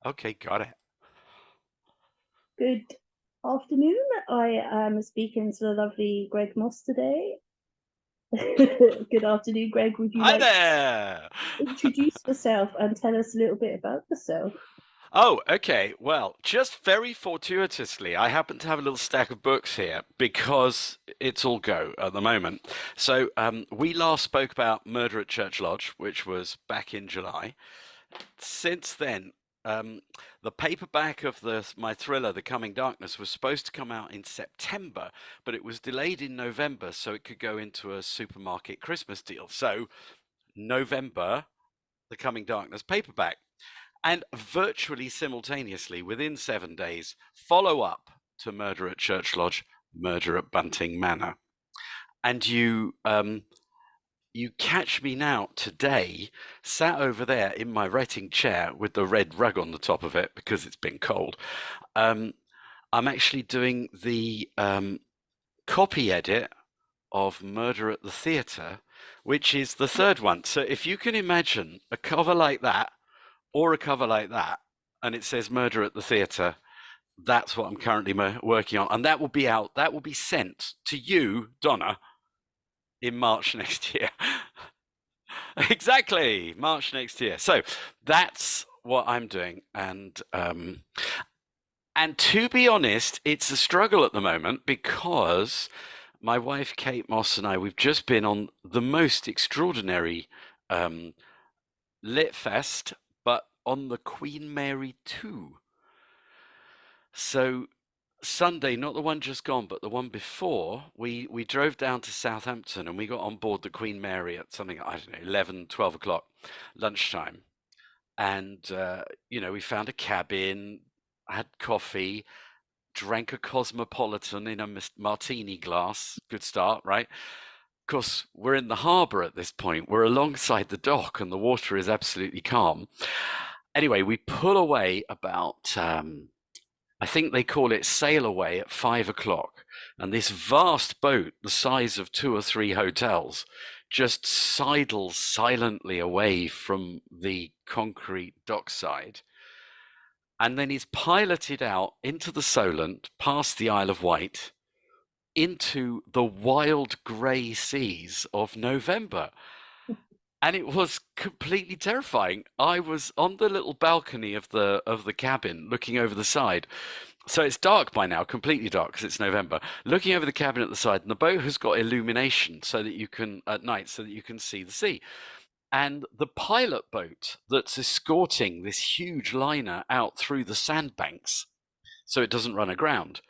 Okay, got it. Good afternoon. I am speaking to the lovely Greg Moss today. Good afternoon, Greg. Would you Hi like to there. introduce yourself and tell us a little bit about yourself? Oh, okay. Well, just very fortuitously, I happen to have a little stack of books here because it's all go at the moment. So, we last spoke about Murder at Church Lodge, which was back in July. Since then, um, the paperback of my thriller, The Coming Darkness, was supposed to come out in September, but it was delayed in November so it could go into a supermarket Christmas deal. So, November, The Coming Darkness paperback. And virtually simultaneously, within 7 days, follow up to Murder at Church Lodge, Murder at Bunting Manor. And you catch me now today, sat over there in my writing chair with the red rug on the top of it because it's been cold. Um, I'm actually doing the copy edit of Murder at the Theatre, which is the third one. So if you can imagine a cover like that or a cover like that, and it says Murder at the Theatre, that's what I'm currently working on. And that will be out, that will be sent to you, Donna, in March next year. Exactly, March next year. So that's what I'm doing. And to be honest, it's a struggle at the moment because my wife Kate Moss and I, we've just been on the most extraordinary um, lit fest, but on the Queen Mary 2. So Sunday, not the one just gone, but the one before, we drove down to Southampton and we got on board the Queen Mary at something, I don't know, 11, 12 o'clock lunchtime. And, we found a cabin, had coffee, drank a Cosmopolitan in a martini glass. Good start, right? Of course, we're in the harbour at this point. We're alongside the dock and the water is absolutely calm. Anyway, we pull away about I think they call it sail away at 5 o'clock. And this vast boat, the size of two or three hotels, just sidles silently away from the concrete dockside and then is piloted out into the Solent, past the Isle of Wight, into the wild grey seas of November. And it was completely terrifying. I was on the little balcony of the cabin looking over the side. So it's dark by now, completely dark because it's November. Looking over the cabin at the side, and the boat has got illumination so that you can at night so that you can see the sea. And the pilot boat that's escorting this huge liner out through the sandbanks so it doesn't run aground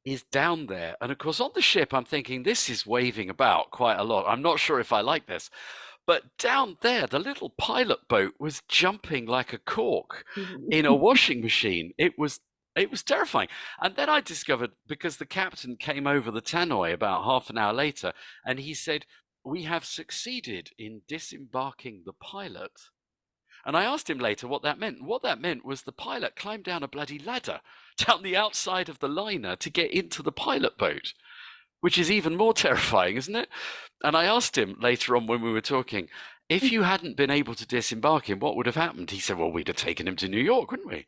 is down there. And of course, on the ship, I'm thinking this is waving about quite a lot. I'm not sure if I like this. But down there, the little pilot boat was jumping like a cork in a washing machine. It was terrifying. And then I discovered because the captain came over the tannoy about half an hour later, and he said, "We have succeeded in disembarking the pilot." And I asked him later what that meant. And what that meant was the pilot climbed down a bloody ladder down the outside of the liner to get into the pilot boat, which is even more terrifying, isn't it? And I asked him later on when we were talking, if you hadn't been able to disembark him, what would have happened? He said, well, we'd have taken him to New York, wouldn't we?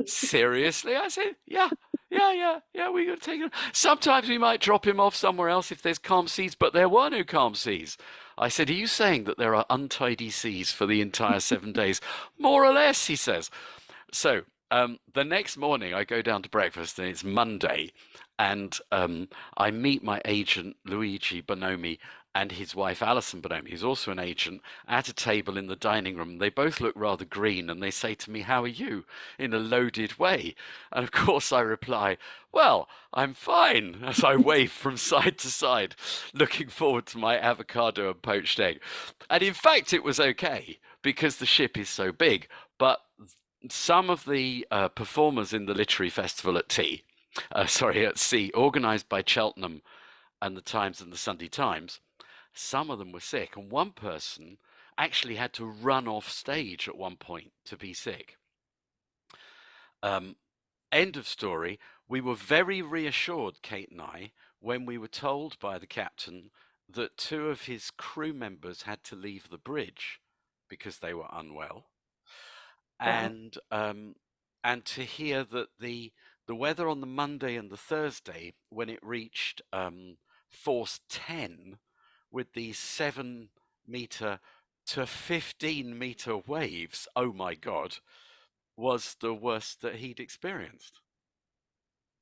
Seriously? I said, yeah, yeah, we could take him. Sometimes we might drop him off somewhere else if there's calm seas, but there were no calm seas. I said, are you saying that there are untidy seas for the entire 7 days? More or less, he says. So the next morning, I go down to breakfast, and it's Monday, and I meet my agent Luigi Bonomi and his wife Alison Bonomi, who's also an agent, at a table in the dining room. They both look rather green, and they say to me, "How are you?" in a loaded way, and of course I reply, "Well, I'm fine," as I wave from side to side, looking forward to my avocado and poached egg. And in fact, it was okay because the ship is so big, but some of the performers in the literary festival at sea, organised by Cheltenham and the Times and the Sunday Times, some of them were sick, and one person actually had to run off stage at one point to be sick. Um, End of story. We were very reassured, Kate and I, when we were told by the captain that two of his crew members had to leave the bridge because they were unwell. Wow. and to hear that the weather on the Monday and the Thursday, when it reached force 10 with these 7 meter to 15-meter waves, oh my God, was the worst that he'd experienced.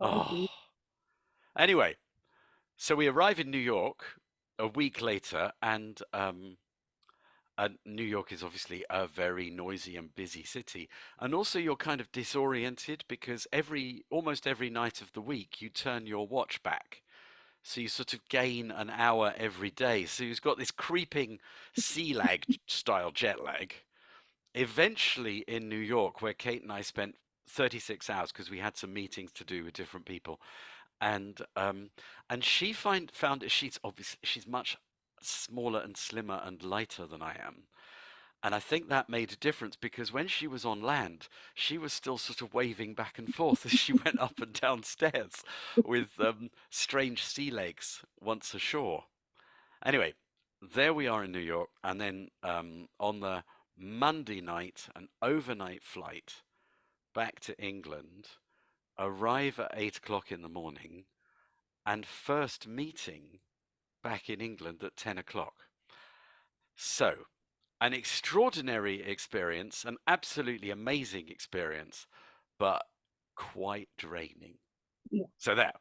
Crikey. Oh, anyway, so we arrive in New York a week later, and New York is obviously a very noisy and busy city. And also you're kind of disoriented because almost every night of the week you turn your watch back. So you sort of gain an hour every day. So you've got this creeping sea lag style jet lag. Eventually in New York, where Kate and I spent 36 hours because we had some meetings to do with different people, and she found that she's much smaller and slimmer and lighter than I am. And I think that made a difference because when she was on land, she was still sort of waving back and forth as she went up and down stairs with strange sea legs once ashore. Anyway, there we are in New York, and then on the Monday night, an overnight flight back to England, arrive at 8 o'clock in the morning, and first meeting back in England at 10 o'clock. So, an extraordinary experience, an absolutely amazing experience, but quite draining. Yeah. So there.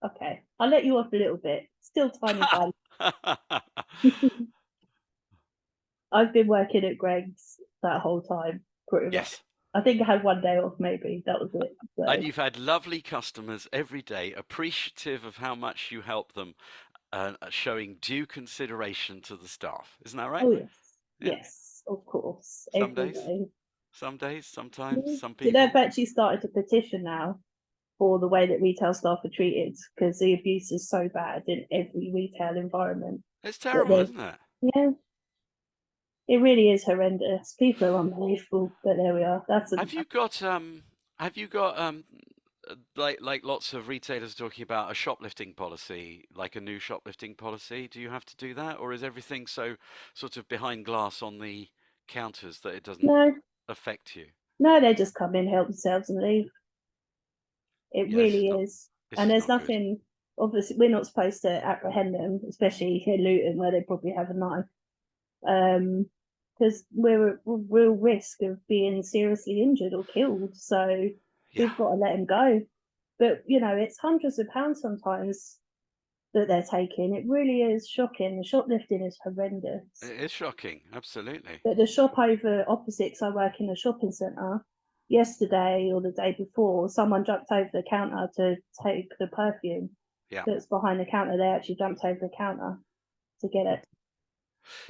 Okay. I'll let you off a little bit. Still tiny by. I've been working at Greg's that whole time, pretty much. Yes. I think I had one day off, maybe. That was it. And So, you've had lovely customers every day, appreciative of how much you help them, showing due consideration to the staff. Isn't that right? oh, yes. Yeah. Yes, of course. Some Every days, day. some days, sometimes, Do some you know, I've people. actually started a petition now for the way that retail staff are treated because the abuse is so bad in every retail environment It's that terrible, there's, isn't it? yeah, it really is horrendous. People are unbelievable, but there we are. That's Have you got like lots of retailers talking about a shoplifting policy, like a new shoplifting policy? Do you have to do that, or is everything so sort of behind glass on the counters that it doesn't no, affect you? no, they just come in, help themselves, and leave. It Yeah, really is, this and is there's not good. nothing. Obviously, we're not supposed to apprehend them, especially in Luton, where they probably have a knife. Because we're at real risk of being seriously injured or killed. So Yeah, we've got to let them go. But you know, it's hundreds of pounds sometimes that they're taking. It really is shocking. The shoplifting is horrendous. it is shocking. Absolutely. But the shop over opposite, 'cause I work in a shopping centre, yesterday or the day before, someone jumped over the counter to take the perfume Yeah. that's behind the counter. They actually jumped over the counter to get it.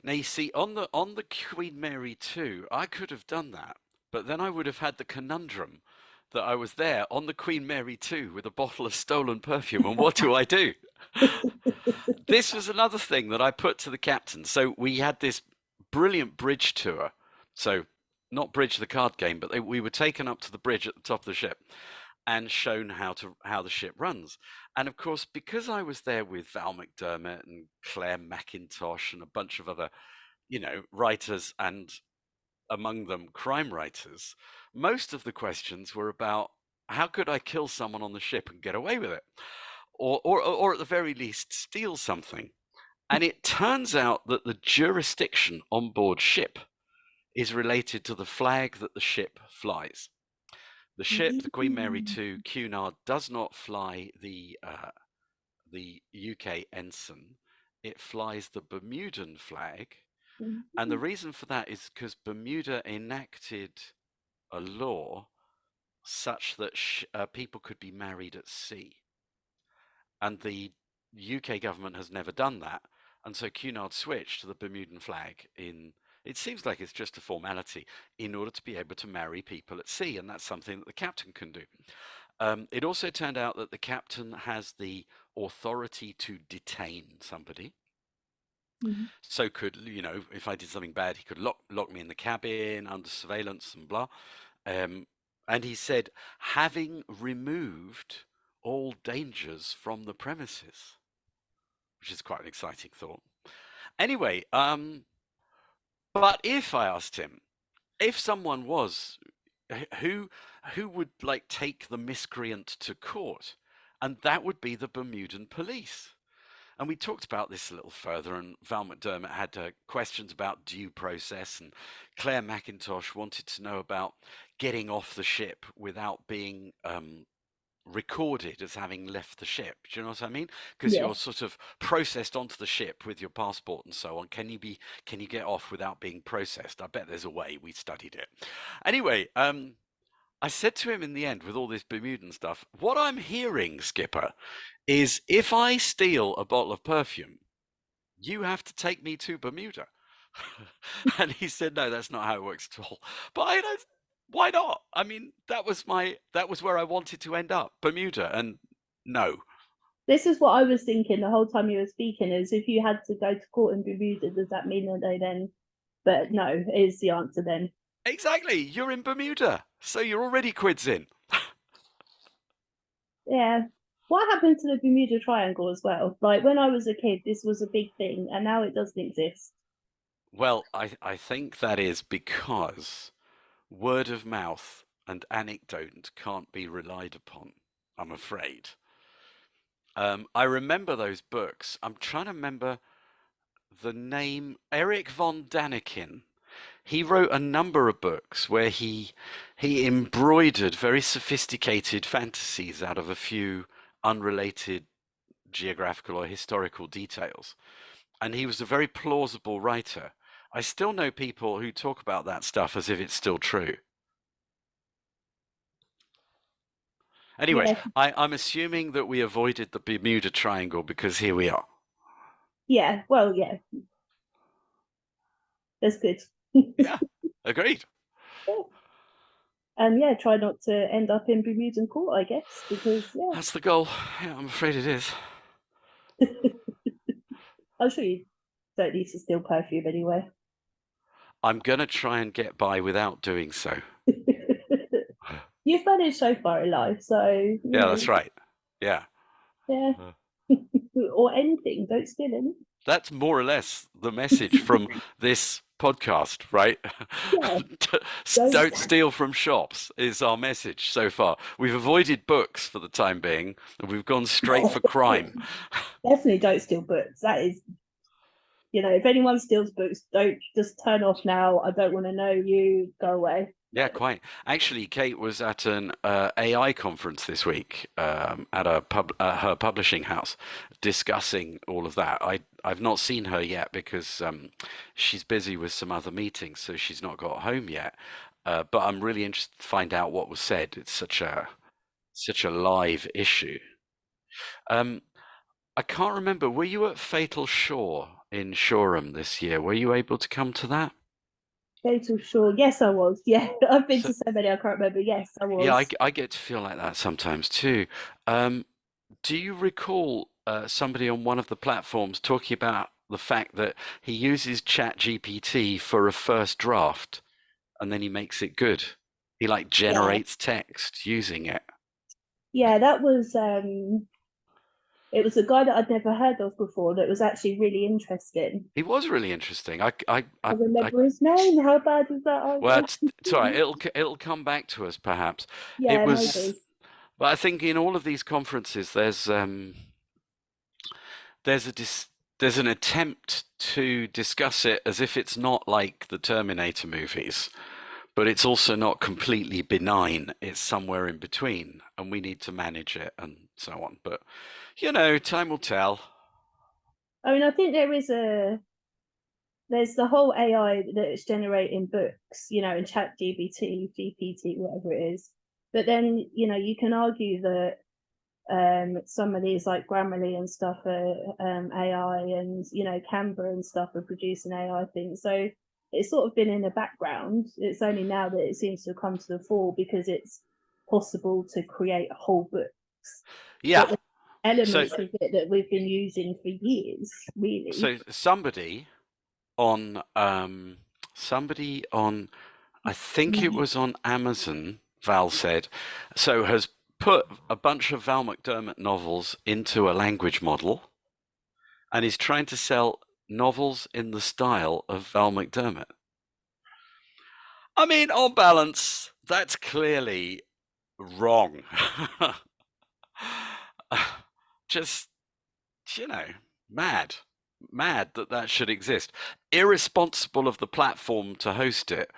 Now you see, on the Queen Mary 2, I could have done that, but then I would have had the conundrum that I was there on the Queen Mary 2 with a bottle of stolen perfume, and what do I do? This was another thing that I put to the captain. So we had this brilliant bridge tour. So not bridge the card game, but we were taken up to the bridge at the top of the ship and shown how the ship runs. And of course, because I was there with Val McDermott and Claire McIntosh and a bunch of other, writers, and among them crime writers, most of the questions were about how could I kill someone on the ship and get away with it, or at the very least steal something. And it turns out that the jurisdiction on board ship is related to the flag that the ship flies. The ship, the Queen Mary 2 Cunard, does not fly the UK ensign. It flies the Bermudan flag, and the reason for that is because Bermuda enacted a law such that people could be married at sea, and the UK government has never done that, and so Cunard switched to the Bermudan flag in. It seems like it's just a formality in order to be able to marry people at sea, and that's something that the captain can do. It also turned out that the captain has the authority to detain somebody. So could, if I did something bad, he could lock me in the cabin under surveillance and blah. Um, and he said, having removed all dangers from the premises, which is quite an exciting thought. Anyway, but if I asked him, if someone was who who would like take the miscreant to court, and that would be the Bermudan police. And we talked about this a little further, and Val McDermott had questions about due process, and Claire McIntosh wanted to know about getting off the ship without being recorded as having left the ship. Do you know what I mean? Because Yeah. you're sort of processed onto the ship with your passport and so on. Can you get off without being processed? I bet there's a way. We studied it. Anyway, I said to him in the end with all this Bermudan stuff, what I'm hearing, Skipper, is if I steal a bottle of perfume, you have to take me to Bermuda. And he said, no, that's not how it works at all. But I don't, why not? I mean, that was where I wanted to end up, Bermuda. And no, This is what I was thinking the whole time you were speaking is if you had to go to court in Bermuda, does that mean that they then, but no, is the answer then. exactly. You're in Bermuda. So you're already quids in. Yeah. What happened to the Bermuda Triangle as well? Like when I was a kid, this was a big thing and now it doesn't exist. Well, I think that is because word of mouth and anecdote can't be relied upon, I'm afraid. I remember those books. I'm trying to remember the name. Eric von Daniken. He wrote a number of books where he embroidered very sophisticated fantasies out of a few unrelated geographical or historical details. And he was a very plausible writer. I still know people who talk about that stuff as if it's still true. Anyway, Yeah. I'm assuming that we avoided the Bermuda Triangle because here we are. Yeah. Well, yeah, that's good. Yeah, agreed. And yeah, try not to end up in Bermudan court, I guess, because That's the goal. Yeah, I'm afraid it is. yeah, I'm sure you don't need to steal perfume anyway. I'm going to try and get by without doing so. You've managed so far in life, so you Yeah, know, that's right. Yeah. yeah, Uh, or anything. Don't steal any. That's more or less the message from this podcast, right? Yeah, don't Don't steal from shops is our message so far. We've avoided books for the time being, and we've gone straight for crime. definitely don't steal books. That is, if anyone steals books, don't just turn off now. I don't want to know you. Go away. Yeah, quite. Actually, Kate was at an AI conference this week at her publishing house, discussing all of that. I've not seen her yet because she's busy with some other meetings, so she's not got home yet. But I'm really interested to find out what was said. It's such a live issue. Um, I can't remember. Were you at Fatal Shore in Shoreham this year? Were you able to come to that? Fatal Shore. Yes, I was. Yeah, I've been So, to so many, I can't remember. Yes, I yeah, was. I get to feel like that sometimes too. Um, Do you recall somebody on one of the platforms talking about the fact that he uses ChatGPT for a first draft and then he makes it good? He like Yeah, generates text using it. yeah. That was it was a guy that I'd never heard of before. That was actually really interesting. He was really interesting. I remember his name. How bad is that? Well, Oh, it's all right. It'll come back to us perhaps. It yeah, was, maybe. but I think in all of these conferences, there's a there's an attempt to discuss it as if it's not like the Terminator movies, but it's also not completely benign. It's somewhere in between, and we need to manage it and so on. But time will tell. I mean, I think there's the whole AI that's generating books, in Chat GPT, whatever it is. But then, you can argue that some of these like Grammarly and stuff are AI, and Canva and stuff are producing AI things. So it's sort of been in the background. It's only now that it seems to come to the fore because it's possible to create whole books. Yeah. But the So elements of it that we've been using for years, really. so on somebody on I think it was on Amazon, Val said, so has put a bunch of Val McDermott novels into a language model and is trying to sell novels in the style of Val McDermott. I mean, on balance, that's clearly wrong. Just, you know, mad. Mad that that should exist. Irresponsible of the platform to host it.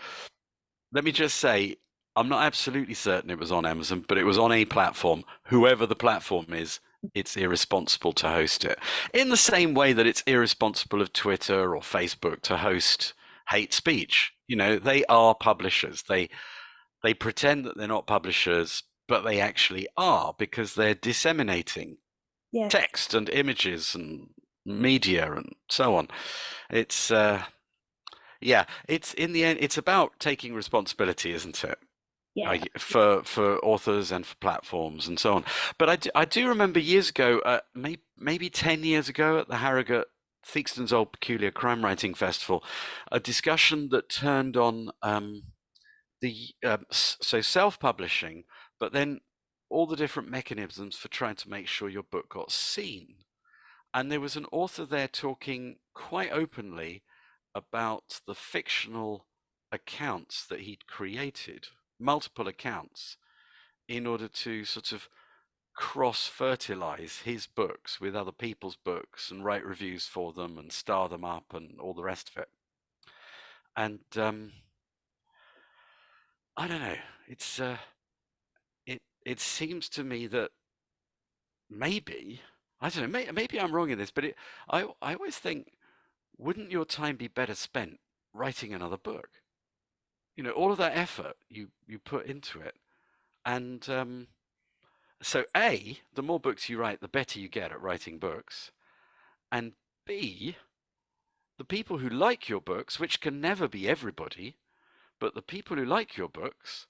Let me just say, I'm not absolutely certain it was on Amazon, but it was on a platform. Whoever the platform is, it's irresponsible to host it. In the same way that it's irresponsible of Twitter or Facebook to host hate speech. You know, they are publishers. They pretend that they're not publishers, but they actually are because they're disseminating Yes, text and images and media and so on. It's yeah, it's in the end, it's about taking responsibility, isn't it? yeah, For authors and for platforms and so on. But I do remember years ago, maybe 10 years ago, at the Harrogate Theakston's Old Peculiar Crime Writing Festival, a discussion that turned on so self-publishing, but then all the different mechanisms for trying to make sure your book got seen. And there was an author there talking quite openly about the fictional accounts that he'd created, multiple accounts, in order to sort of cross fertilize his books with other people's books and write reviews for them and star them up and all the rest of it. And I don't know. It seems to me that maybe I don't know. Maybe I'm wrong in this, but I always think, wouldn't your time be better spent writing another book? You know, all of that effort you put into it, and so A, the more books you write, the better you get at writing books, and B, the people who like your books, which can never be everybody, but the people who like your books,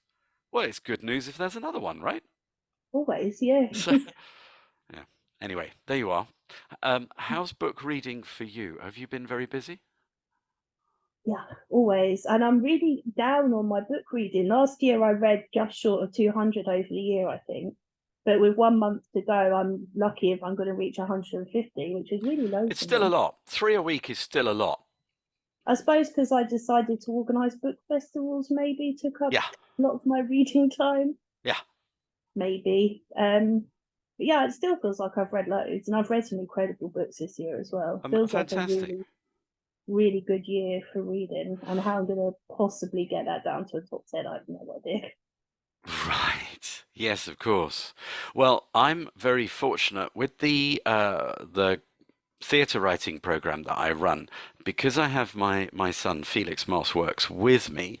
well, it's good news if there's another one, right? always, yeah. So, yeah. Anyway, there you are. How's book reading for you? Have you been very busy? Yeah, always. And I'm really down on my book reading. Last year I read just short of 200 over the year, I think. But with 1 month to go, I'm lucky if I'm going to reach 150, which is really low It's for still a me. lot. 3 a week is still a lot. I suppose because I decided to organise book festivals maybe took up Yeah, a lot of my reading time, yeah. maybe. But yeah, it still feels like I've read loads, and I've read some incredible books this year as well. Feels like a Fantastic. really good year for reading, and how I'm going to possibly get that down to a top 10, I have no idea. Right. Yes, of course. Well, I'm very fortunate with the theatre writing program that I run, because I have my son Felix Moss works with me.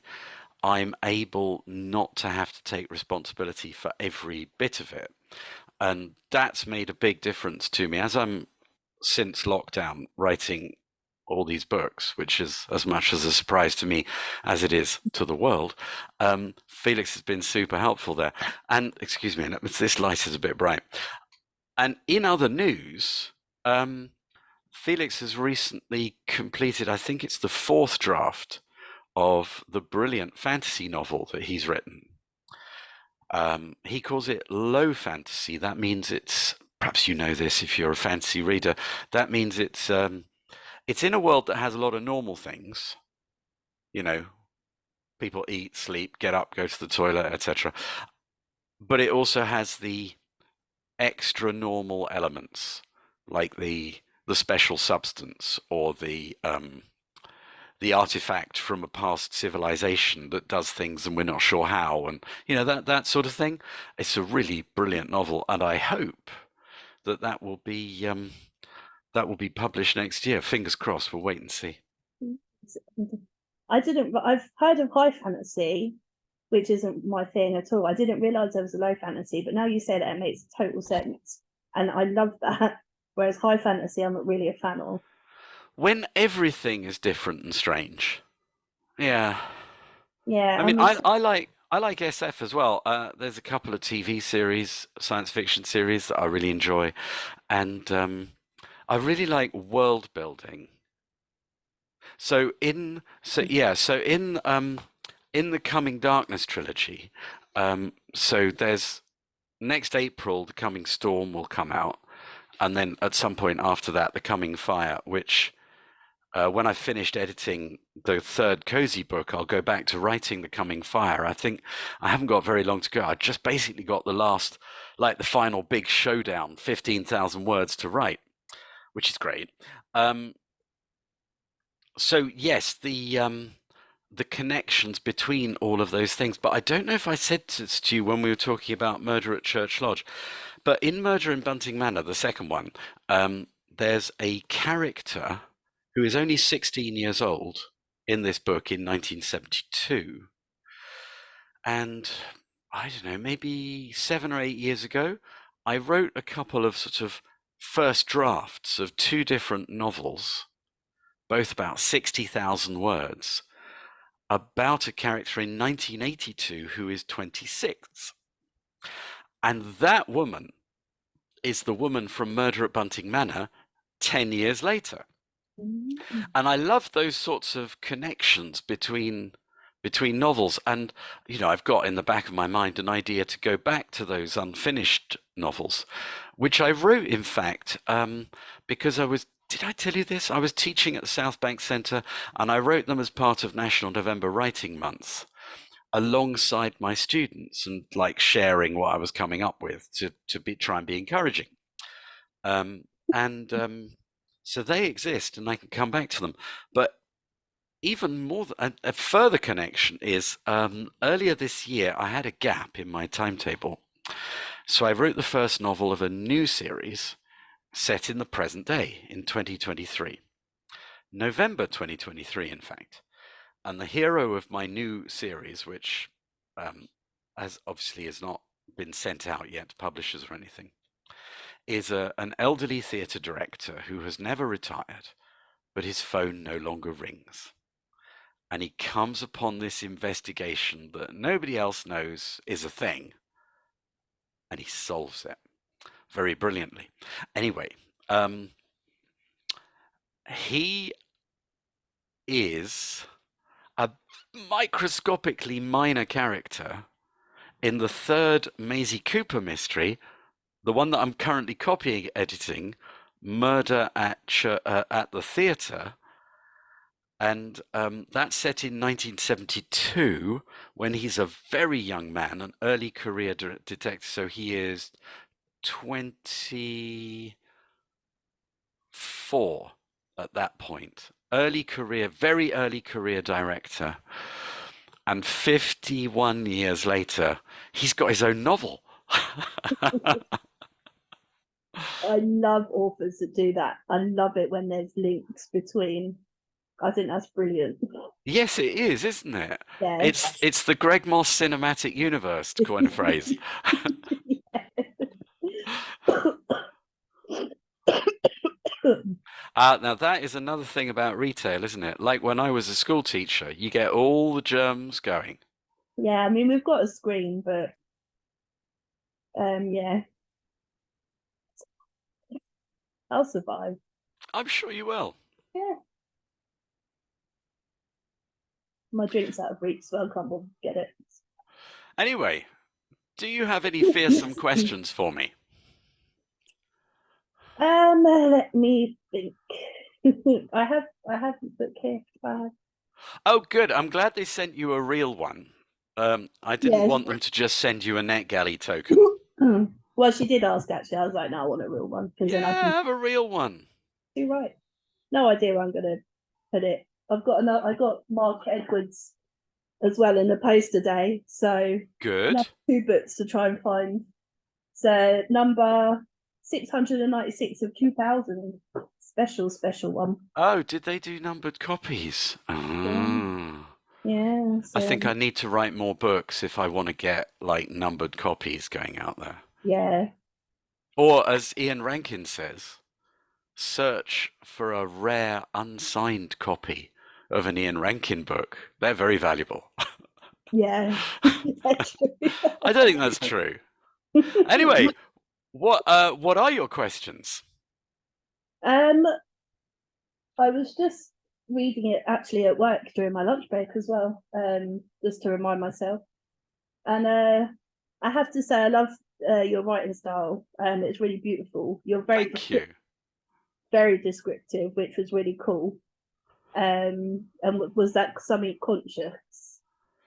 I'm able not to have to take responsibility for every bit of it, and that's made a big difference to me as I'm since lockdown writing all these books, which is as much as a surprise to me as it is to the world. Felix has been super helpful there. And excuse me, this light is a bit bright. And in other news, um, Felix has recently completed, I think it's the fourth draft of the brilliant fantasy novel that he's written. He calls it low fantasy. That means it's, perhaps you know this if you're a fantasy reader, that means it's in a world that has a lot of normal things, you know, people eat, sleep, get up, go to the toilet, etc. But it also has the extra normal elements, like the special substance or the artifact from a past civilization that does things and we're not sure how, and you know that sort of thing. It's a really brilliant novel, and I hope that that will be published next year. Fingers crossed. We'll wait and see. I didn't, I've heard of high fantasy, which isn't my thing at all. I didn't realize there was a low fantasy, but now you say that, it makes total sense. And I love that. Whereas high fantasy, I'm not really a fan of. When everything is different and strange. Yeah. Yeah, I mean, I'm the I like SF as well. There's a couple of TV series, science fiction series that I really enjoy, and I really like world building. So in the Coming Darkness trilogy, so there's next April, the Coming Storm will come out, and then at some point after that, the Coming Fire, which when I finished editing the third cozy book, I'll go back to writing The Coming Fire. I think I haven't got very long to go. I just basically got the last, like the final big showdown, 15,000 words to write, which is great. Um, so yes, the connections between all of those things. But I don't know if I said this to you when we were talking about Murder at Church Lodge. But in Murder in Bunting Manor, the second one, there's a character who is only 16 years old in this book in 1972. And I don't know, maybe 7 or 8 years ago, I wrote a couple of sort of first drafts of two different novels, both about 60,000 words, about a character in 1982 who is 26. And that woman is the woman from Murder at Bunting Manor 10 years later. Mm. And I love those sorts of connections between novels. And I've got in the back of my mind an idea to go back to those unfinished novels, which I wrote, in fact, because I was. Did I tell you this? I was teaching at the South Bank Centre, and I wrote them as part of National November Writing Month alongside my students, and like sharing what I was coming up with to try and be encouraging. Um, and So they exist, and I can come back to them. But even more, a further connection is earlier this year, I had a gap in my timetable. So I wrote the first novel of a new series set in the present day in 2023, November 2023, in fact. And the hero of my new series, which has obviously has not been sent out yet to publishers or anything, is an elderly theatre director who has never retired, but his phone no longer rings. And he comes upon this investigation that nobody else knows is a thing, and he solves it very brilliantly. Anyway, he is a microscopically minor character in the third Maisie Cooper mystery, the one that I'm currently copying editing, Murder at the Theatre. And that's set in 1972 when he's a very young man, an early career detective. So he is 24 at that point. Early career, very early career director. And 51 years later, he's got his own novel. I love authors that do that. I love it when there's links between. I think that's brilliant. Yes, it is, isn't it? It's Yes. it's the Greg Moss cinematic universe, to coin a phrase. Now that is another thing about retail, isn't it? Like when I was a school teacher, you get all the germs going. Yeah, I mean we've got a screen, but yeah, I'll survive. I'm sure you will. Yeah, my drink's out of reach, so I can't bother to get it. Anyway, do you have any fearsome questions for me? Let me think. I have the book here. Oh, good. I'm glad they sent you a real one. I didn't Yes. want them to just send you a NetGalley token. Well, she did ask actually. I was like, no, I want a real one because then I Yeah, can have a real one. do right. No idea where I'm gonna put it. I've got another. I got Mark Edwards as well in the post today, so another Good. two books to try and find. So number 696 of 2000, special one. Oh, did they do numbered copies? Yeah, Oh. yeah. I So think I need to write more books if I want to get like numbered copies going out there. yeah, Or as Ian Rankin says, search for a rare unsigned copy of an Ian Rankin book. They're very valuable. yeah. That's true. I don't think that's true. Anyway, what are your questions? um, I was just reading it actually at work during my lunch break as well, just to remind myself. And I have to say, I love your writing style. It's really beautiful. You're Thank you. very descriptive, which was really cool. And was that something conscious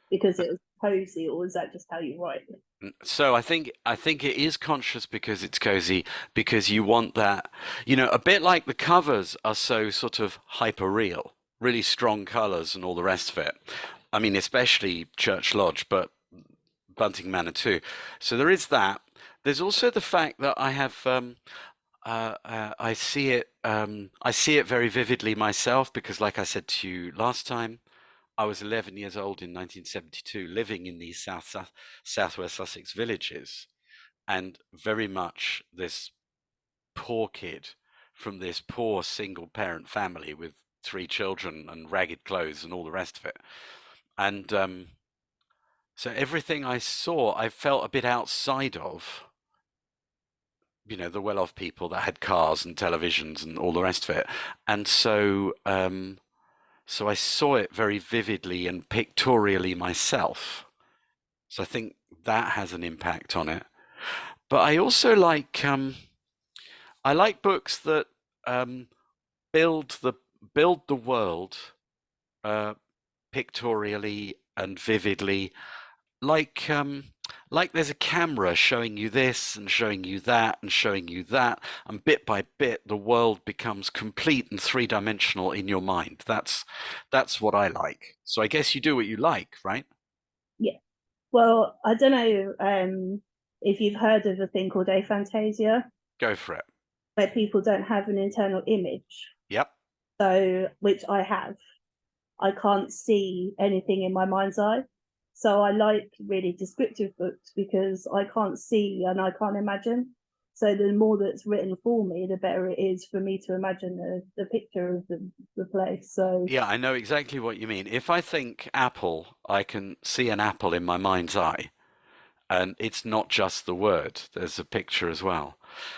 because it was cozy, or was that just how you write? So I think it is conscious because it's cozy, because you want that, a bit like the covers are so sort of hyper real, really strong colors and all the rest of it. I mean, especially Church Lodge, but Bunting Manor too. So there is that. There's also the fact that I see it very vividly myself because, like I said to you last time, I was 11 years old in 1972, living in these southwest Sussex villages, and very much this poor kid from this poor single parent family with three children and ragged clothes and all the rest of it. And so everything I saw, I felt a bit outside of, the well-off people that had cars and televisions and all the rest of it. And so I saw it very vividly and pictorially myself. So I think that has an impact on it. But I like books that um, build the build the world uh, pictorially and vividly, like um, like there's a camera showing you this and showing you that and showing you that, and bit by bit the world becomes complete and three-dimensional in your mind. That's what I like. So I guess you do what you like, right? Yeah. Well, I don't know if you've heard of a thing called aphantasia, Go for it. where people don't have an internal image. Yep. So, which I have. I can't see anything in my mind's eye. So I like really descriptive books because I can't see and I can't imagine. So the more that's written for me, the better it is for me to imagine the picture of the place. So Yeah, I know exactly what you mean. If I think apple, I can see an apple in my mind's eye. And it's not just the word, there's a picture as well.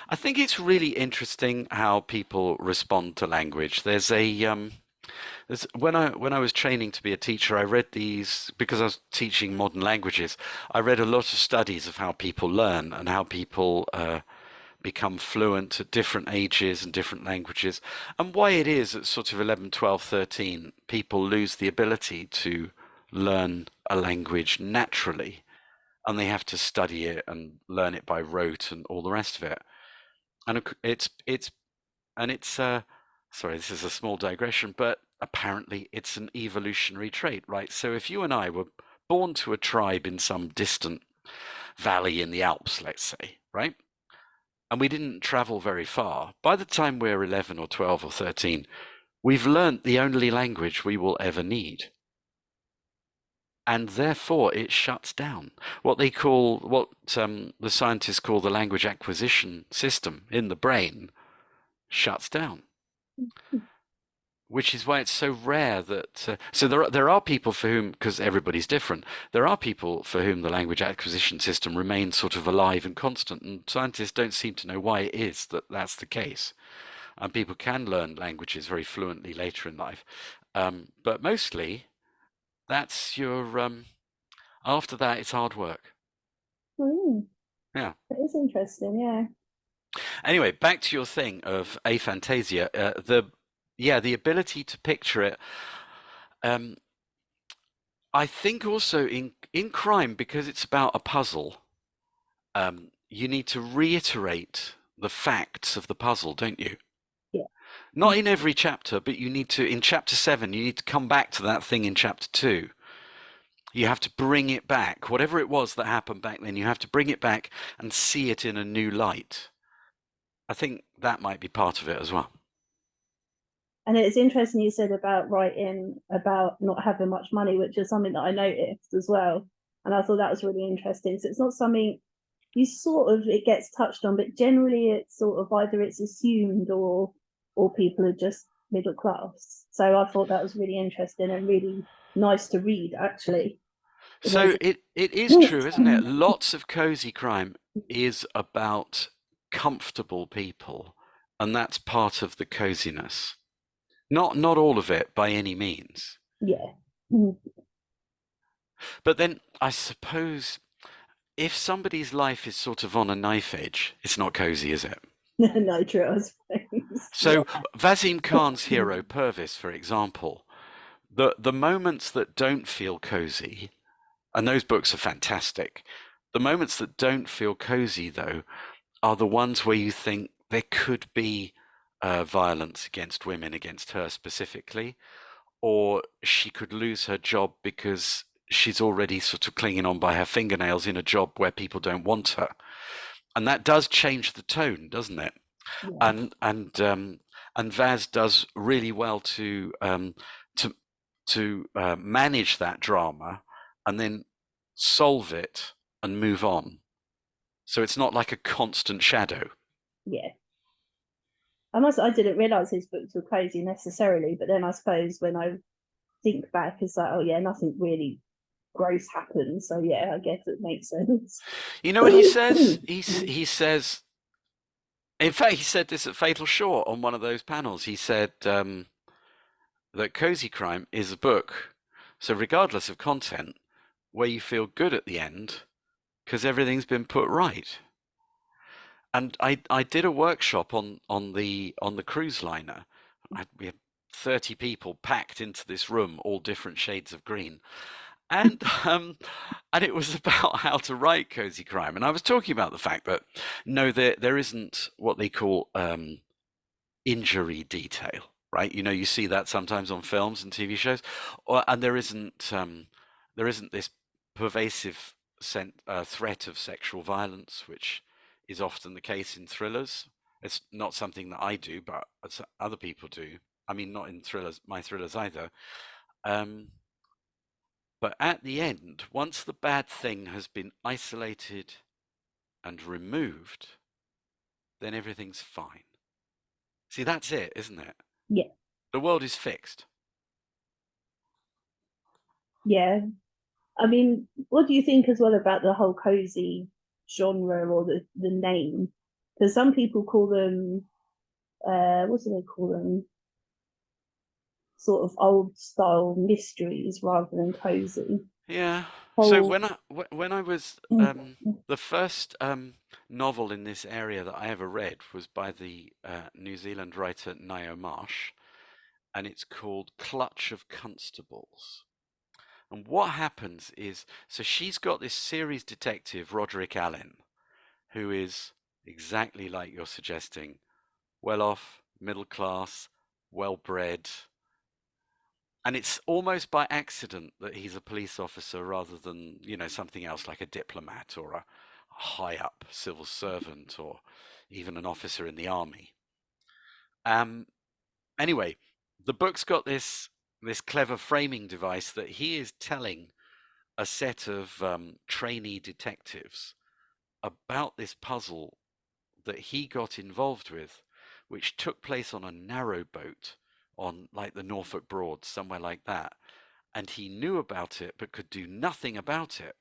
I think it's really interesting how people respond to language. When I was training to be a teacher, I read these because I was teaching modern languages. I read a lot of studies of how people learn and how people become fluent at different ages and different languages, and why it is at sort of 11, 12, 13, people lose the ability to learn a language naturally, and they have to study it and learn it by rote and all the rest of it. And it's sorry, this is a small digression, but apparently it's an evolutionary trait, right? So if you and I were born to a tribe in some distant valley in the Alps, let's say, right? And we didn't travel very far. By the time we're 11 or 12 or 13, we've learnt the only language we will ever need. And therefore, it shuts down what the scientists call the language acquisition system in the brain shuts down, which is why it's so rare that so there are people for whom, because everybody's different, there are people for whom the language acquisition system remains sort of alive and constant, and scientists don't seem to know why it is that that's the case. And people can learn languages very fluently later in life, but mostly that's your after that it's hard work. mm, Yeah. that is interesting. Yeah. Anyway, back to your thing of aphantasia. The ability to picture it. Um, I think also in crime, because it's about a puzzle. You need to reiterate the facts of the puzzle, don't you? Yeah. Not in every chapter, but you need to, in chapter 7, you need to come back to that thing in chapter 2. You have to bring it back. Whatever it was that happened back then, you have to bring it back and see it in a new light. I think that might be part of it as well. And it's interesting you said about writing about not having much money, which is something that I noticed as well. And I thought that was really interesting. So it's not something you sort of it gets touched on, but generally it's sort of either it's assumed or people are just middle class. So I thought that was really interesting and really nice to read actually. So it is true, isn't it? Lots of cozy crime is about comfortable people, and that's part of the coziness. Not all of it by any means. Yeah. But then I suppose if somebody's life is sort of on a knife edge, it's not cozy, is it? No, true. So Vasim Khan's hero Purvis, for example, the moments that don't feel cozy, and those books are fantastic. The moments that don't feel cozy, though, are the ones where you think there could be violence against women, against her specifically, or she could lose her job because she's already sort of clinging on by her fingernails in a job where people don't want her. And that does change the tone, doesn't it? Yeah, And Vaz does really well to manage that drama and then solve it and move on. So it's not like a constant shadow. yeah. I didn't realize his books were crazy necessarily, but then I suppose when I think back, it's like, oh yeah, nothing really gross happened. So yeah, I guess it makes sense. You know what he says? He says, in fact, he said this at Fatal Shore on one of those panels. He said that Cozy Crime is a book, so regardless of content, where you feel good at the end because everything's been put right. And I did a workshop on the cruise liner. We had 30 people packed into this room, all different shades of green, and and it was about how to write cozy crime. And I was talking about the fact that no, there isn't what they call injury detail, right? You know, you see that sometimes on films and TV shows, and there isn't this pervasive threat of sexual violence, which is often the case in thrillers. It's not something that I do, but other people do. I mean, not in thrillers, my thrillers either. Um, but at the end, once the bad thing has been isolated and removed, then everything's fine. See, that's it, isn't it? Yeah, The world is fixed. yeah. I mean, what do you think as well about the whole cozy genre or the name? Because some people call them, what do they call them? Sort of old style mysteries rather than cozy. Yeah. So Whole, when I was the first novel in this area that I ever read was by the New Zealand writer Ngaio Marsh, and it's called Clutch of Constables. And what happens is, so she's got this series detective, Roderick Allen, who is exactly like you're suggesting, well off, middle class, well bred, and it's almost by accident that he's a police officer rather than, something else like a diplomat or a high up civil servant or even an officer in the army. Um, anyway, the book's got this clever framing device that he is telling a set of trainee detectives about this puzzle that he got involved with, which took place on a narrow boat on like the Norfolk Broads, somewhere like that. And he knew about it but could do nothing about it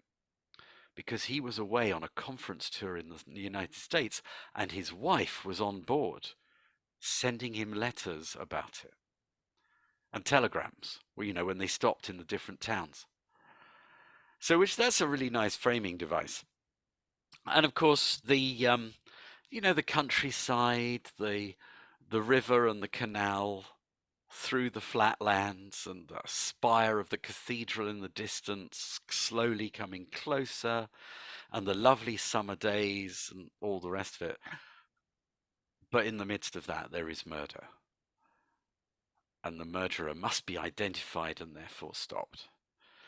because he was away on a conference tour in the United States and his wife was on board sending him letters about it and telegrams, when they stopped in the different towns. So, which that's a really nice framing device. And of course, the countryside, the river and the canal through the flatlands and the spire of the cathedral in the distance slowly coming closer and the lovely summer days and all the rest of it. But in the midst of that, there is murder. And the murderer must be identified and therefore stopped.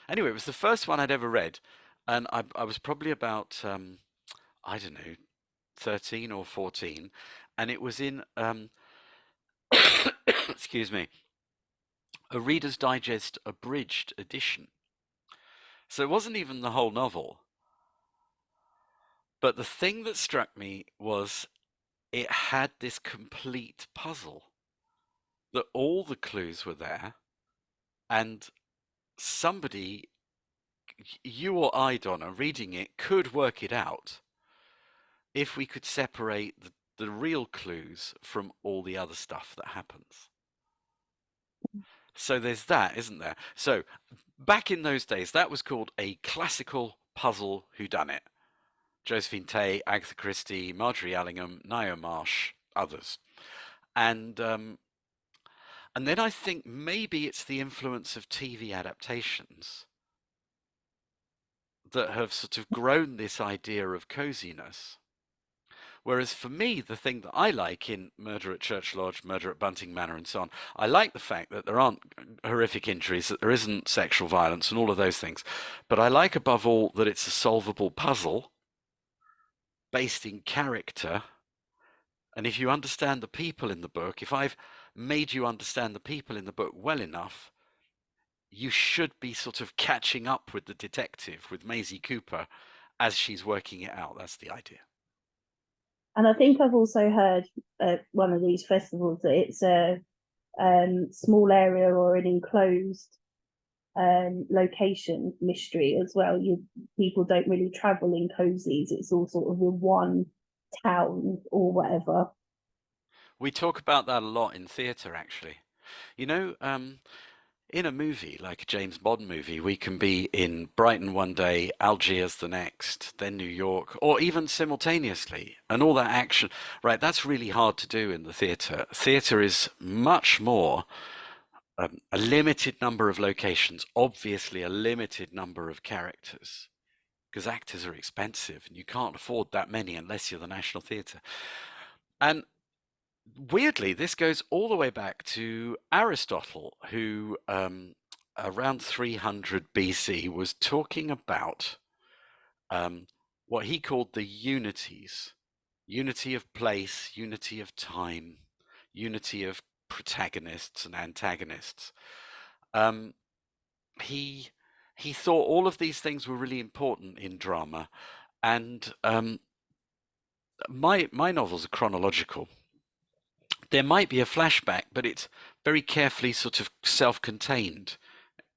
Anyway, it was the first one I'd ever read. And I was probably about, I don't know, 13 or 14. And it was in, excuse me, a Reader's Digest abridged edition. So it wasn't even the whole novel. But the thing that struck me was it had this complete puzzle that all the clues were there and somebody, you or I, Donna, reading it could work it out if we could separate the real clues from all the other stuff that happens. So there's that, isn't there? So back in those days, that was called a classical puzzle whodunit. Josephine Tay, Agatha Christie, Marjorie Allingham, Ngaio Marsh, others. And and then I think maybe it's the influence of TV adaptations that have sort of grown this idea of coziness. Whereas for me, the thing that I like in Murder at Church Lodge, Murder at Bunting Manor, and so on, I like the fact that there aren't horrific injuries, that there isn't sexual violence, and all of those things. But I like above all that it's a solvable puzzle based in character. And if you understand the people in the book, if I've made you understand the people in the book well enough, you should be sort of catching up with the detective, with Maisie Cooper, as she's working it out. That's the idea. And I think I've also heard at one of these festivals that it's a small area or an enclosed location mystery as well. People don't really travel in cozies. It's all sort of in one town or whatever. We talk about that a lot in theatre, actually. You know, in a movie, like a James Bond movie, we can be in Brighton one day, Algiers the next, then New York, or even simultaneously, and all that action. Right, that's really hard to do in the theatre. Theatre is much more a limited number of locations, obviously a limited number of characters, because actors are expensive and you can't afford that many unless you're the National Theatre. And weirdly, this goes all the way back to Aristotle, who around 300 BC was talking about um, what he called the unities: unity of place, unity of time, unity of protagonists and antagonists. Um, he he thought all of these things were really important in drama, and my novels are chronological. There might be a flashback, but it's very carefully sort of self-contained.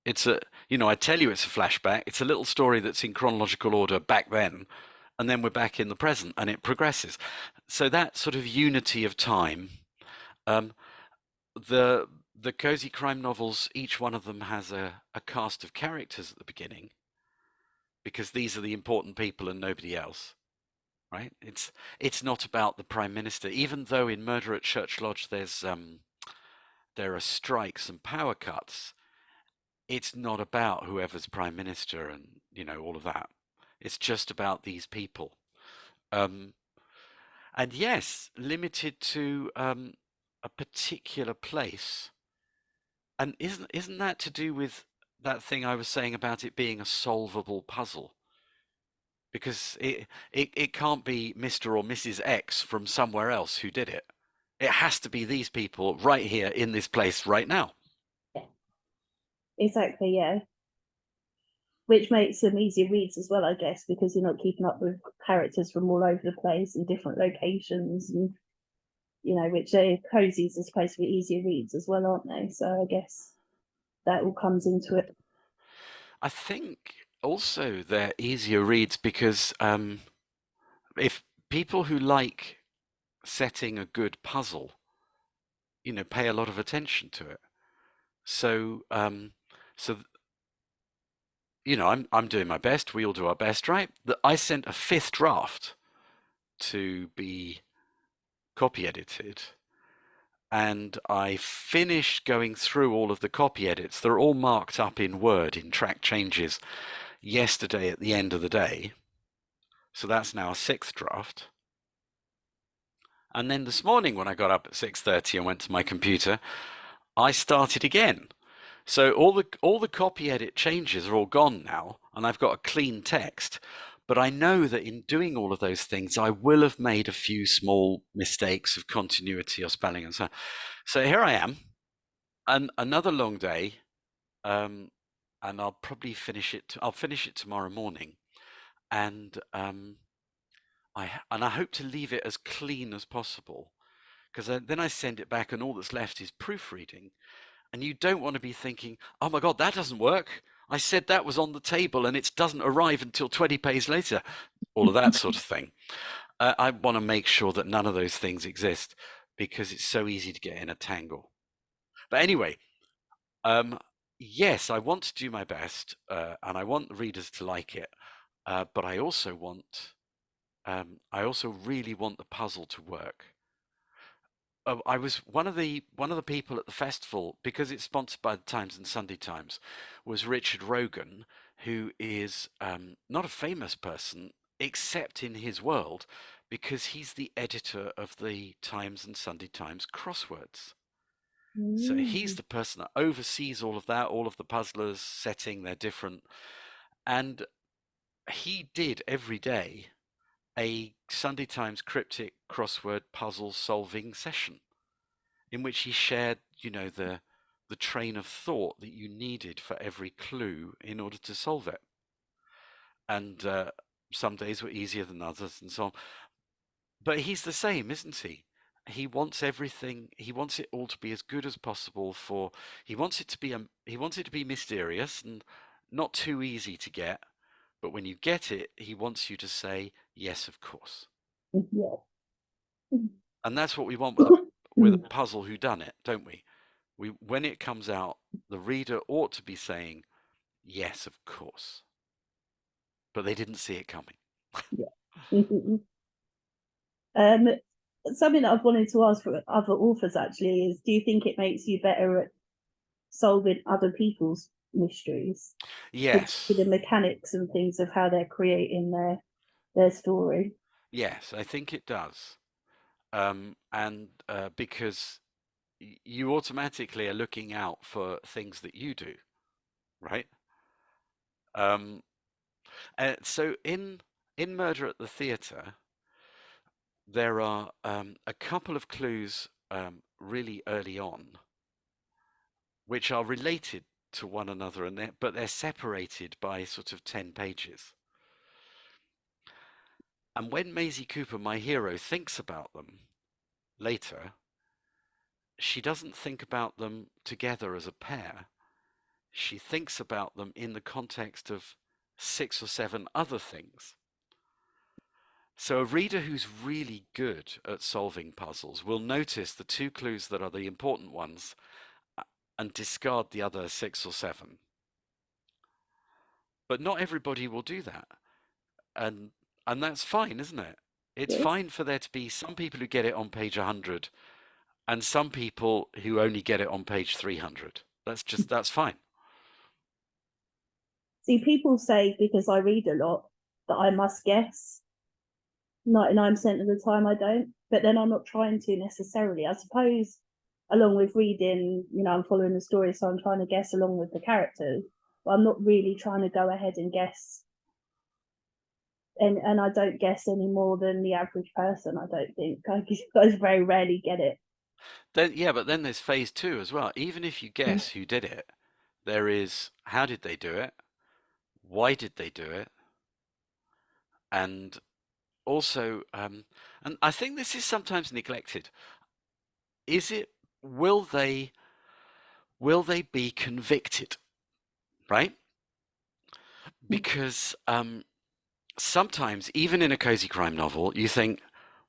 It's a, I tell you it's a flashback. It's a little story that's in chronological order back then, and then we're back in the present, and it progresses. So that sort of unity of time, um, the the cozy crime novels, each one of them has a cast of characters at the beginning, because these are the important people and nobody else, right? It's not about the prime minister, even though in Murder at Church Lodge there are strikes and power cuts. It's not about whoever's prime minister and all of that. It's just about these people. Um, and yes, limited to a particular place. And isn't that to do with that thing I was saying about it being a solvable puzzle? Because it can't be Mr. or Mrs. X from somewhere else who did it. It has to be these people right here in this place right now. Yeah, exactly, yeah. Which makes them easier reads as well, I guess, because you're not keeping up with characters from all over the place in different locations, and which are cozies are supposed to be easier reads as well, aren't they? So I guess that all comes into it. I think also they're easier reads because if people who like setting a good puzzle, pay a lot of attention to it. So, so I'm doing my best. We all do our best, right? I sent a fifth draft to be copy edited, and I finished going through all of the copy edits. They're all marked up in Word in track changes yesterday at the end of the day. So that's now a sixth draft. And then this morning when I got up at 6:30 and went to my computer, I started again. So all the copy edit changes are all gone now, and I've got a clean text. But I know that in doing all of those things, I will have made a few small mistakes of continuity or spelling and so on. So here I am, and another long day, um, and I'll probably finish it. I'll finish it tomorrow morning, and I hope to leave it as clean as possible, because then I send it back, and all that's left is proofreading. And you don't want to be thinking, oh my God, that doesn't work. I said that was on the table and it doesn't arrive until 20 pages later. All of that sort of thing. I want to make sure that none of those things exist because it's so easy to get in a tangle. But anyway, um, yes, I want to do my best and I want the readers to like it. But I also really want the puzzle to work. I was one of the people at the festival because it's sponsored by the Times and Sunday Times, was Richard Rogan, who is not a famous person except in his world because he's the editor of the Times and Sunday Times crosswords. So he's Mm. the person that oversees all of that, all of the puzzlers setting their different, and he did every day a Sunday Times cryptic crossword puzzle solving session in which he shared, the train of thought that you needed for every clue in order to solve it. And some days were easier than others, and so on. But he's the same, isn't he? He wants everything. He wants it all to be as good as possible. He wants it to be he wants it to be mysterious and not too easy to get. But when you get it, he wants you to say yes, of course. Yeah. And that's what we want with a puzzle whodunit, don't we? When it comes out, the reader ought to be saying, yes, of course. But they didn't see it coming. Yeah. Um, Something that I've wanted to ask for other authors actually is, do you think it makes you better at solving other people's mysteries, Yes, particularly the mechanics and things of how they're creating their story? yes, I think it does. And because you automatically are looking out for things that you do, right? Um, so in Murder at the Theatre, there are a couple of clues really early on which are related to one another, but they're separated by sort of 10 pages. And when Maisie Cooper, my hero, thinks about them later, she doesn't think about them together as a pair. She thinks about them in the context of 6 or 7 other things. So a reader who's really good at solving puzzles will notice the 2 clues that are the important ones and discard the other 6 or 7. But not everybody will do that. And and that's fine, isn't it? It's Yes. fine for there to be some people who get it on page 100 and some people who only get it on page 300. That's fine. See, people say because I read a lot that I must guess. 99% of the time I don't, but then I'm not trying to necessarily. I suppose along with reading, I'm following the story, so I'm trying to guess along with the characters, but I'm not really trying to go ahead and guess. And I don't guess any more than the average person, I don't think. I very rarely get it. Then yeah, but then there's phase 2 as well. Even if you guess who did it, there is how did they do it? Why did they do it? And also, and I think this is sometimes neglected. Is it will they be convicted? Right? Because sometimes, even in a cozy crime novel, you think,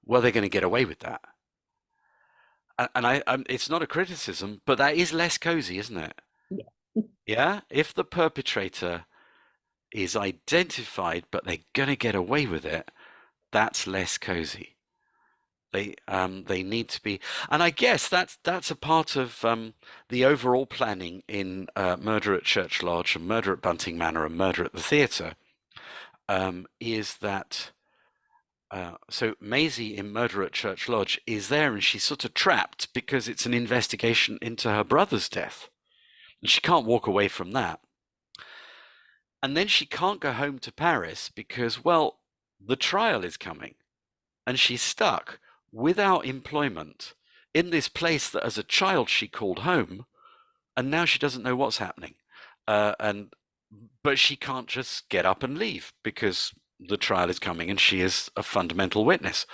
well, they're going to get away with that. And it's not a criticism, but that is less cozy, isn't it? Yeah. Yeah? If the perpetrator is identified, but they're going to get away with it, that's less cozy. They need to be, and I guess that's a part of the overall planning in Murder at Church Lodge and Murder at Bunting Manor and Murder at the Theatre, is that so Maisie in Murder at Church Lodge is there and she's sort of trapped because it's an investigation into her brother's death. And she can't walk away from that. And then she can't go home to Paris because, well, the trial is coming. And she's stuck without employment in this place that as a child she called home. And now she doesn't know what's happening. And But she can't just get up and leave because the trial is coming and she is a fundamental witness.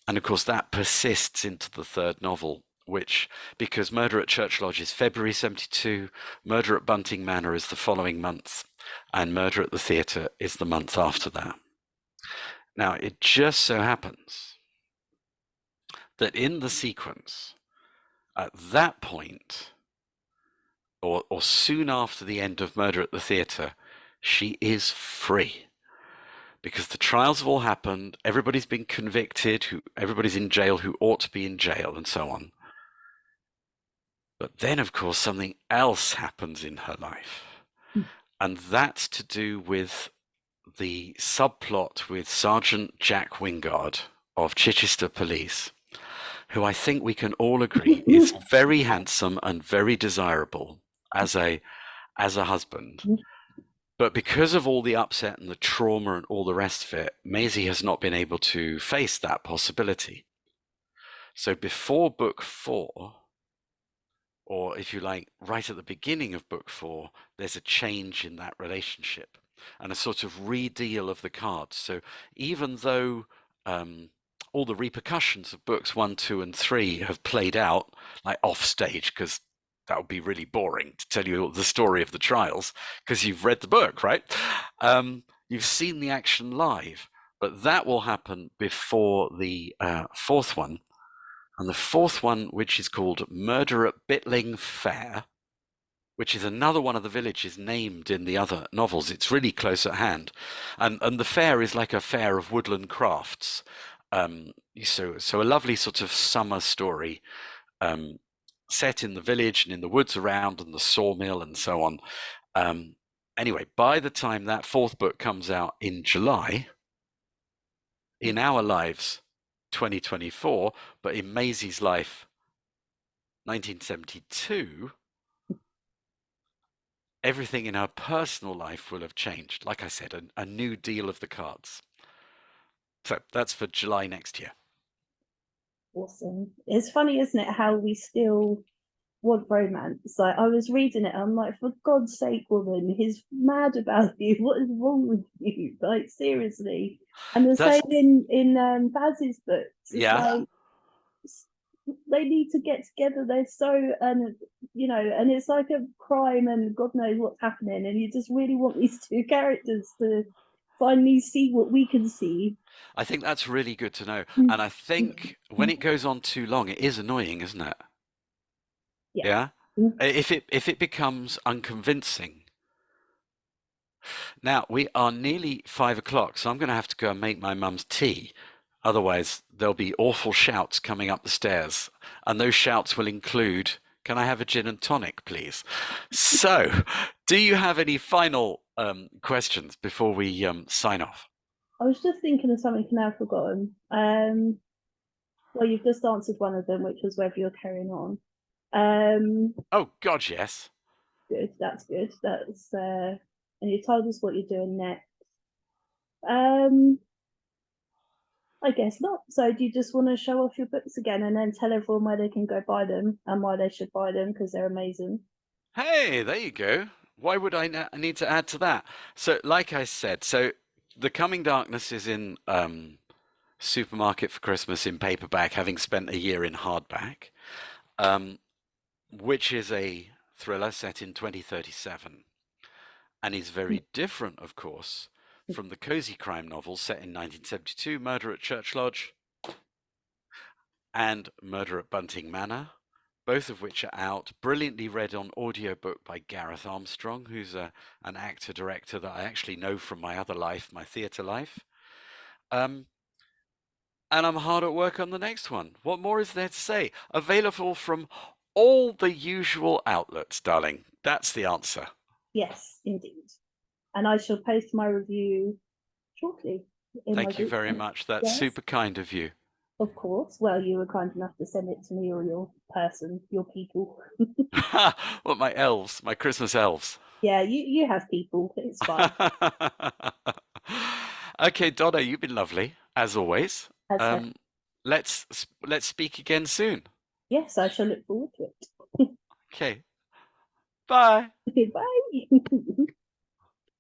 And of course, that persists into the third novel, which, because Murder at Church Lodge is February 72, Murder at Bunting Manor is the following month, and Murder at the Theatre is the month after that. Now, it just so happens that in the sequence, at that point, or soon after the end of Murder at the Theatre, she is free because the trials have all happened. Everybody's been convicted. Everybody's in jail who ought to be in jail, and so on. But then, of course, something else happens in her life, and that's to do with the subplot with Sergeant Jack Wingard of Chichester Police, who I think we can all agree is very handsome and very desirable as a husband. But because of all the upset and the trauma and all the rest of it, Maisie has not been able to face that possibility. So before book 4, or if you like, right at the beginning of book 4, there's a change in that relationship and a sort of redeal of the cards. So even though all the repercussions of books 1, 2, and 3 have played out, like off stage, because that would be really boring to tell you the story of the trials, because you've read the book, right? You've seen the action live, but that will happen before the 4th one. And the 4th one, which is called Murder at Bitling Fair, which is another one of the villages named in the other novels. It's really close at hand. And the fair is like a fair of woodland crafts. So a lovely sort of summer story set in the village and in the woods around and the sawmill and so on. Anyway, by the time that 4th book comes out in July, in our lives, 2024, but in Maisie's life, 1972, everything in her personal life will have changed. Like I said, a new deal of the cards. So that's for July next year. Awesome. It's funny, isn't it, how we still want romance? Like, I was reading it, I'm like, for God's sake, woman, he's mad about you. What is wrong with you? Like, seriously. And the That's same in Baz's books. It's yeah. like they need to get together. They're so and it's like a crime, and God knows what's happening, and you just really want these two characters to finally see what we can see. I think that's really good to know. Mm. And I think when it goes on too long, it is annoying, isn't it? Yeah. Yeah. Mm. If it becomes unconvincing. Now we are nearly 5 o'clock, so I'm going to have to go and make my mum's tea. Otherwise, there'll be awful shouts coming up the stairs, and those shouts will include, "Can I have a gin and tonic, please?" So, do you have any final questions before we sign off? I was just thinking of something now I've forgotten. Well, you've just answered one of them, which was whether you're carrying on. Oh God, yes. Good. That's good. And you told us what you're doing next. Um, I guess not. So, do you just want to show off your books again and then tell everyone where they can go buy them and why they should buy them because they're amazing? Hey, there you go. Why would I need to add to that? So, like I said, The Coming Darkness is in supermarket for Christmas in paperback, having spent a year in hardback, um, which is a thriller set in 2037 and is very different, of course, from the cozy crime novel set in 1972, Murder at Church Lodge and Murder at Bunting Manor, both of which are out, brilliantly read on audiobook by Gareth Armstrong, who's an actor director that I actually know from my other life, my theatre life. Um, and I'm hard at work on the next one. What more is there to say? Available from all the usual outlets, darling. That's the answer. Yes, indeed. And I shall post my review shortly in my Thank you group. very much. That's Yes, super kind of you. of course. Well, you were kind enough to send it to me or your person, your people. What, my elves, my Christmas elves. Yeah, you have people. It's fine. Okay, Donna, you've been lovely as always. As her. Um, let's speak again soon. Yes, I shall look forward to it. Okay, bye. Goodbye.